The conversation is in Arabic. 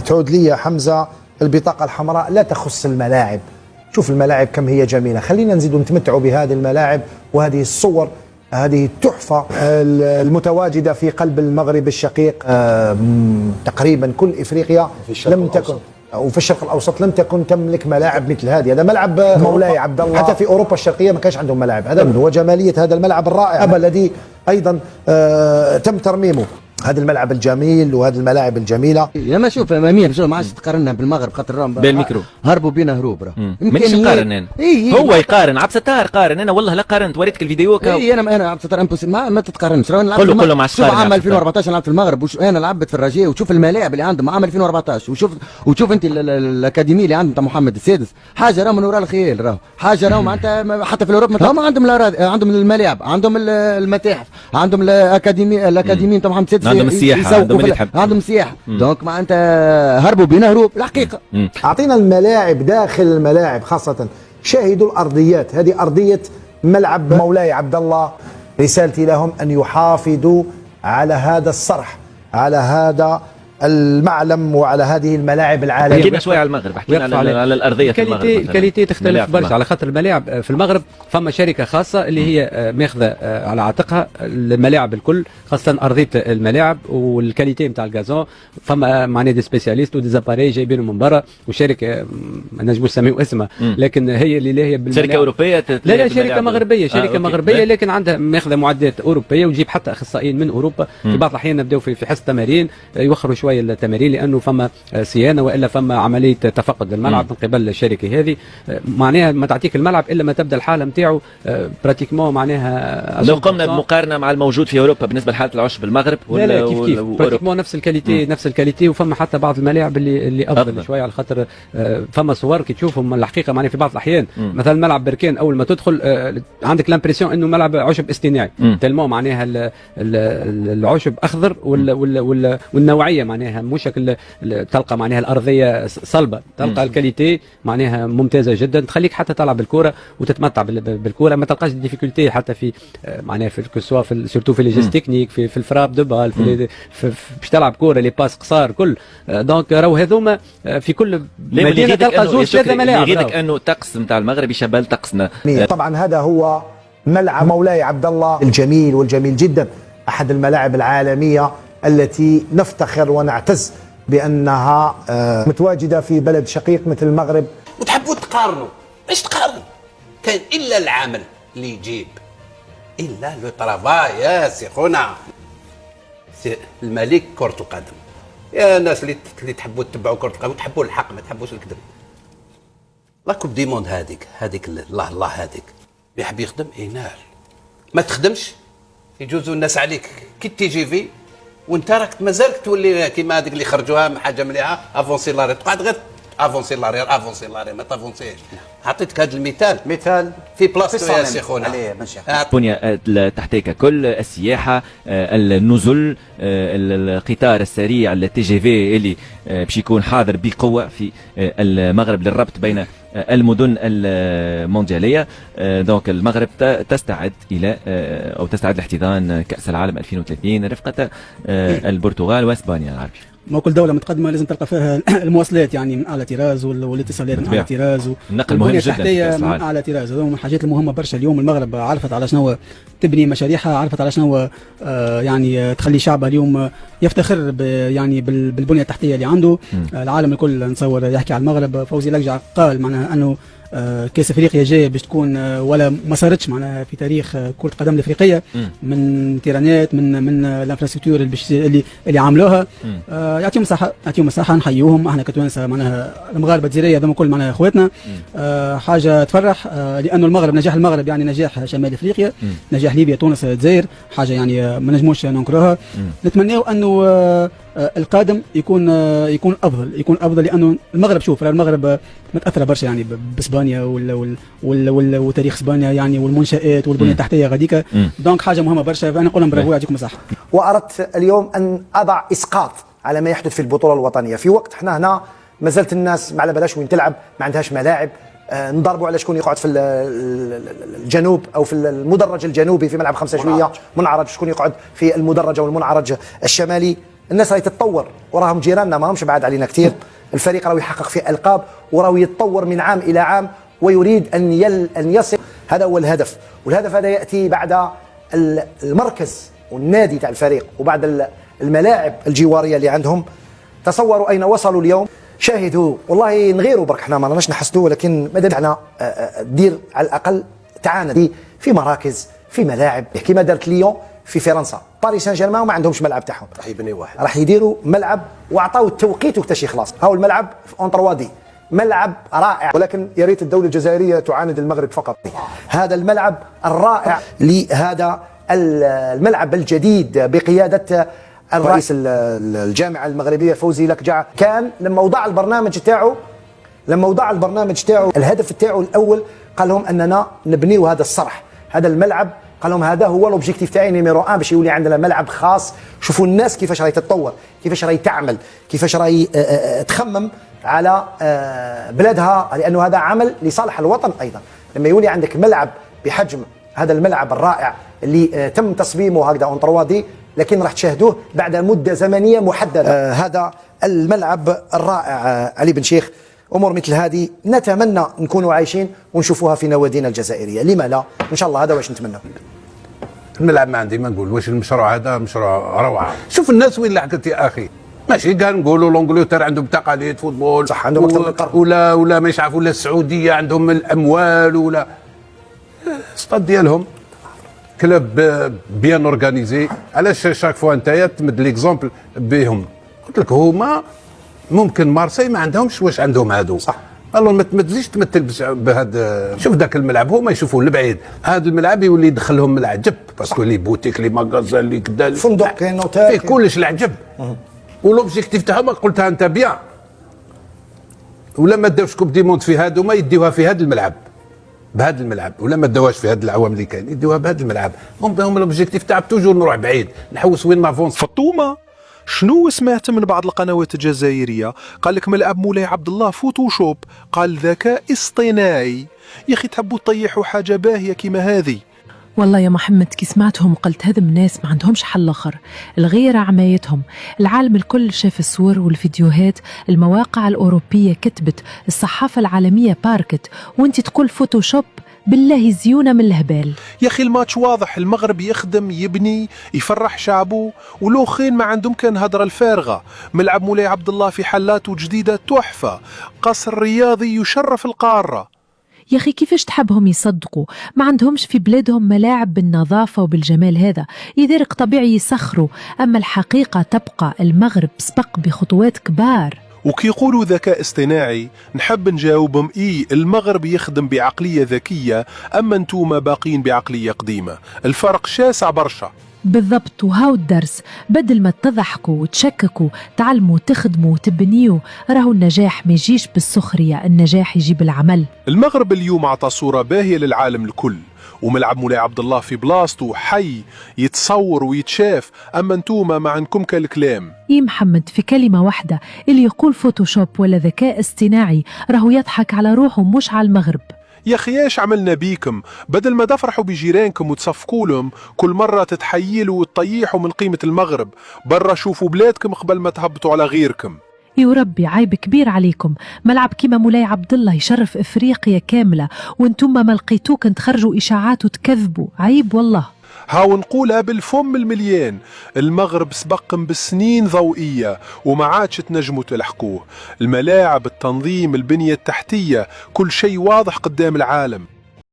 تعود لي يا حمزة البطاقة الحمراء لا تخص الملاعب. شوف الملاعب كم هي جميلة، خلينا نزيد نتمتعوا بهذه الملاعب وهذه الصور، هذه التحفة المتواجدة في قلب المغرب الشقيق. تقريبا كل إفريقيا لم تكن، وفي الشرق الأوسط لم تكن تملك ملاعب مثل هذه. هذا ملعب مولاي عبد الله، حتى في أوروبا الشرقية ما كانش عندهم ملاعب. هذا هو جمالية هذا الملعب الرائع الذي أيضا تم ترميمه. هذا الملعب الجميل وهذه الملاعب الجميله. يا ما شوف اماميه ما عادش تقارنها بالمغرب خاطر راهم بالميكرو هربوا بينا هروب راه مانيش نقارن انا. هو يقارن عبد الستار قارن، انا والله لا قارنت، وريتك الفيديو انا عبد الستار ما تتقارنش. كله مع شوف عام 2014 لعبت في المغرب انا لعبت في الرجاء، وشوف الملاعب اللي عندهم عام 2014، وشوف انت الاكاديميه اللي عندهم تاع محمد السادس، حاجه راهم من وراء الخيال، راهو حاجه راهم معناتها حتى في اوروبا هم عندهم الملاعب، عندهم المتاحف، عندهم الاكاديميه تاع محمد السادس، عندهم السياحه، عندهم سياحه. دونك ما انت هربوا بينا هروب الحقيقه. اعطينا الملاعب داخل الملاعب، خاصه شاهدوا الارضيات. هذه ارضيه ملعب مولاي عبد الله. رسالتي لهم ان يحافظوا على هذا الصرح، على هذا المعلم وعلى هذه الملاعب العالميه. حكينا شويه على المغرب، حكينا على الارضيه في المغرب. الكاليتي تختلف برشا على خاطر الملاعب في المغرب فما شركه خاصه اللي هي ماخذه على عاتقها الملاعب الكل، خاصه ارضيه الملاعب والكاليتي نتاع الغازون. فما معناها دي سبيسياليست وديزاباري جايبينهم من برا، وشركه ما نجموش نسميو اسمها، لكن هي اللي هي شركه اوروبيه. لا شركه مغربيه، شركه مغربيه لكن عندها ماخذه معدات اوروبيه، وتجيب حتى اخصائيين من اوروبا. في بعض الاحيان نبداو في حصه تمارين يوخروا شويه التمارين لانه فما صيانه والا فما عمليه تفقد الملعب من قبل الشركه هذه. معناها ما تعطيك الملعب الا ما تبدا الحاله نتاعو براتيكمون. معناها لو قمنا بمقارنه مع الموجود في اوروبا بالنسبه لحاله العشب المغرب لا كيف براتيكمون نفس الكاليتي وفما حتى بعض الملاعب اللي افضل شويه على خاطر فما صور كي تشوفهم الحقيقه. معناها في بعض الاحيان مثلا ملعب بركان اول ما تدخل عندك لامبريسيون انه ملعب عشب اصطناعي تلمو. معناها العشب اخضر والنوعيه معناها مش تلقى معناها الارضيه صلبه، تلقى الكاليتي معناها ممتازه جدا، تخليك حتى تلعب بالكره وتتمتع بالكره، ما تلقاش ديفيكولتي حتى في معناها في سواء سورتو في لي جيست تكنيك في الفراب دو بال باش تلعب كره لي باس قصار كل. دونك راهو هذوما في كل مدينه تلقى زوج ثلاثه ملاعب. يغيدك انه الطقس نتاع المغرب يشبه طقسنا. طبعا هذا هو ملعب مولاي عبد الله الجميل والجميل جدا، احد الملاعب العالميه التي نفتخر ونعتز بأنها متواجدة في بلد شقيق مثل المغرب. وتحبوا تقارنوا، ايش تقارن؟ كان إلا العمل اللي يجيب، إلا لو طرافاي يا سي خونا. الملك كرة القدم، يا ناس اللي تحبوا تتبعوا كرة القدم وتحبوا الحق ما تحبوش الكذب. لا كوب دي موند هذيك الله هذيك يحب يخدم ينال، ما تخدمش يجوزوا الناس عليك كي تيجي في وانت راك مازالك تولي كيما هذيك اللي خرجوها حاجه مليحه افونسي لاري، تقعد غير افونسي لاري ما تافونسيش. عطيتك هذا المثال في بلاصتو يا سي خونا. بنية تحتيك كل السياحه، النزل، القطار السريع التي جي في اللي باش يكون حاضر بقوه في المغرب للربط بين المدن الموندياليه. دونك المغرب تستعد الى او تستعد لاحتضان كاس العالم 2030 رفقه البرتغال واسبانيا العربي. ما كل دولة متقدمة لازم تلقى فيها المواصلات يعني من أعلى طراز والاتصالات من أعلى طراز النقل مهم جدا من أعلى طراز. هذا من الحاجات المهمة برشا. اليوم المغرب عرفت على شنو تبني مشاريعها، عرفت على شنو يعني تخلي شعبها اليوم يفتخر يعني بالبنية التحتية اللي عنده. العالم الكل نتصور يحكي على المغرب. فوزي لقجع قال معناها أنه كاس افريقيا جايه باش تكون ولا ما صارتش معناها في تاريخ كره القدم الافريقيه من تيرانات من الانفراستركتور اللي عملوها. يعطيهم الصحه نحيوهم. احنا كتوانسه معناها المغاربه الجزائريه هذوما كل معناها اخواتنا. حاجه تفرح لانه المغرب نجاح المغرب يعني نجاح شمال افريقيا، نجاح ليبيا تونس الجزائر، حاجه يعني ما نجموش ننكروها. نتمناو انه القادم يكون افضل لانه المغرب شوف المغرب متاثره برشا يعني باسبانيا وتاريخ اسبانيا يعني والمنشات والبنيه التحتيه غاديكا. دونك حاجه مهمه برشا. فانا نقول لهم برافو يعطيكم الصحه. واردت اليوم ان اضع اسقاط على ما يحدث في البطوله الوطنيه في وقت احنا هنا ما زالت الناس ما على بلاش وين تلعب، ما عندهاش ملاعب. نضربوا على شكون يقعد في الجنوب او في المدرج الجنوبي في ملعب 5 شويه منعرج، شكون يقعد في المدرج او المنعرج الشمالي. الناس راهي تتطور وراهم جيراننا ما همش بعاد علينا كثير. الفريق راهو يحقق في القاب وراهو يتطور من عام الى عام ويريد ان يصل. هذا هو الهدف، والهدف هذا ياتي بعد المركز والنادي تاع الفريق وبعد الملاعب الجواريه اللي عندهم. تصوروا اين وصلوا اليوم، شاهدوا والله نغيروا برك، احنا ما راناش نحسدوا، ولكن ماذا بينا دير على الاقل تعاند في مراكز في ملاعب كما دارت ليون في فرنسا. باريس سان جيرمان ما عندهمش ملعب تاعهم، راح يبني واحد، راح يديروا ملعب وعطاو التوقيت وكتشي خلاص. هاو الملعب في اون 3 دي، ملعب رائع، ولكن يا ريت الدوله الجزائريه تعاند المغرب فقط. هذا الملعب الرائع لهذا الملعب الجديد بقياده الرئيس الجامعه المغربيه فوزي لكجع، كان لما وضع البرنامج تاعو الهدف تاعو الاول قال لهم اننا نبنيو هذا الصرح، هذا الملعب، قال لهم هذا هو الاوبجيكتيف تاعي نيميرو 1 باش يولي عندنا ملعب خاص. شوفوا الناس كيفاش راهي تتطور، كيفاش راهي تعمل، كيفاش راهي تخمم على بلادها، لانه هذا عمل لصالح الوطن ايضا. لما يولي عندك ملعب بحجم هذا الملعب الرائع اللي تم تصميمه هكذا اون 3 دي، لكن راح تشاهدوه بعد مده زمنيه محدده. هذا الملعب الرائع علي بن شيخ، امور مثل هذه نتمنى نكونوا عايشين ونشوفوها في نوادينا الجزائريه، لما لا؟ ان شاء الله هذا واش نتمنى. الملعب ما عندي ما نقول، واش المشروع هذا مشروع روعه. شوف الناس وين لحقت يا اخي، ماشي قال نقولوا لونجلترا عندهم تقاليد فوتبول صح، عندهم اكثر من قرن، ولا مش عارف، ولا السعوديه عندهم الاموال، ولا السطاد ديالهم كلوب بيان اورغانيزي. علاش شاك فوا نتايا تمد ليكزومبل بهم؟ قلت لك هما ممكن مارسي ما عندهمش واش عندهم هادو، صح. الله ما تزيدش تمثل بهذا. شوف ذاك الملعب هما يشوفوه البعيد، هذا الملعب يولي يدخلهم من العجب، باسكو لي بوتيك لي ماغازان لي كدا فندق كاين اوتيل فيه كلش العجب. ولوبجيكتيف تاعهم قلتها انت بيان، ولا ما داوش كوب دي موند في هادو ما يديوها في هذا الملعب بهذا الملعب، ولا ما داوهاش في هذه العوام اللي كاين يديوها بهذا الملعب. هم الاوبجيكتيف تاعهم توجور نروح بعيد، نحوس وين نافونس. فطومه شنو سمعت من بعض القنوات الجزائرية؟ قال لك ملعب مولاي عبد الله فوتوشوب، قال ذكاء اصطناعي. يا اخي تحبوا تطيحوا حاجة باهية كيما هذه؟ والله يا محمد كي سمعتهم قلت هذم ناس ما عندهمش حل اخر، الغيرة عمايتهم. العالم الكل شاف الصور والفيديوهات، المواقع الأوروبية كتبت، الصحافة العالمية باركت، وانت تقول فوتوشوب؟ بالله زيونة من الهبال. يا أخي الماتش واضح، المغرب يخدم يبني يفرح شعبه، ولوخين ما عندهم كان هدرة الفارغة. ملعب مولاي عبد الله في حلاته جديدة تحفة، قصر رياضي يشرف القارة. يا أخي كيفاش تحبهم يصدقوا؟ ما عندهمش في بلادهم ملاعب بالنظافة وبالجمال هذا، يدرك طبيعي يسخروا، أما الحقيقة تبقى المغرب سبق بخطوات كبار. وكي يقولوا ذكاء اصطناعي نحب نجاوبهم المغرب يخدم بعقلية ذكية، أما انتوما باقين بعقلية قديمة، الفرق شاسع برشا. بالضبط، وهاو الدرس، بدل ما تضحكوا وتشككوا تعلموا تخدموا وتبنيوا. راهو النجاح ما يجيش بالسخرية، النجاح يجي بالعمل. المغرب اليوم عطى صورة باهية للعالم الكل، وملعب مولاي عبد الله في بلاصتو حي يتصور ويتشاف، أما انتوما ما عندكم كالكلام. إيه محمد، في كلمة واحدة، اللي يقول فوتوشوب ولا ذكاء اصطناعي راهو يضحك على روحه مش على المغرب. يا أخي ايش عملنا بيكم؟ بدل ما تفرحوا بجيرانكم وتصفقوا لهم كل مرة تتحيلوا وتطيحوا من قيمة المغرب، برا شوفوا بلادكم قبل ما تهبطوا على غيركم. يا ربي عيب كبير عليكم، ملعب كيما مولاي عبد الله يشرف افريقيا كامله، وانتم ما لقيتوك تخرجوا اشاعات وتكذبوا، عيب والله. هاو نقولها بالفم المليان، المغرب سبقكم بالسنين ضوئيه وما عادش تنجموا تلحقوه. الملاعب، التنظيم، البنيه التحتيه، كل شيء واضح قدام العالم.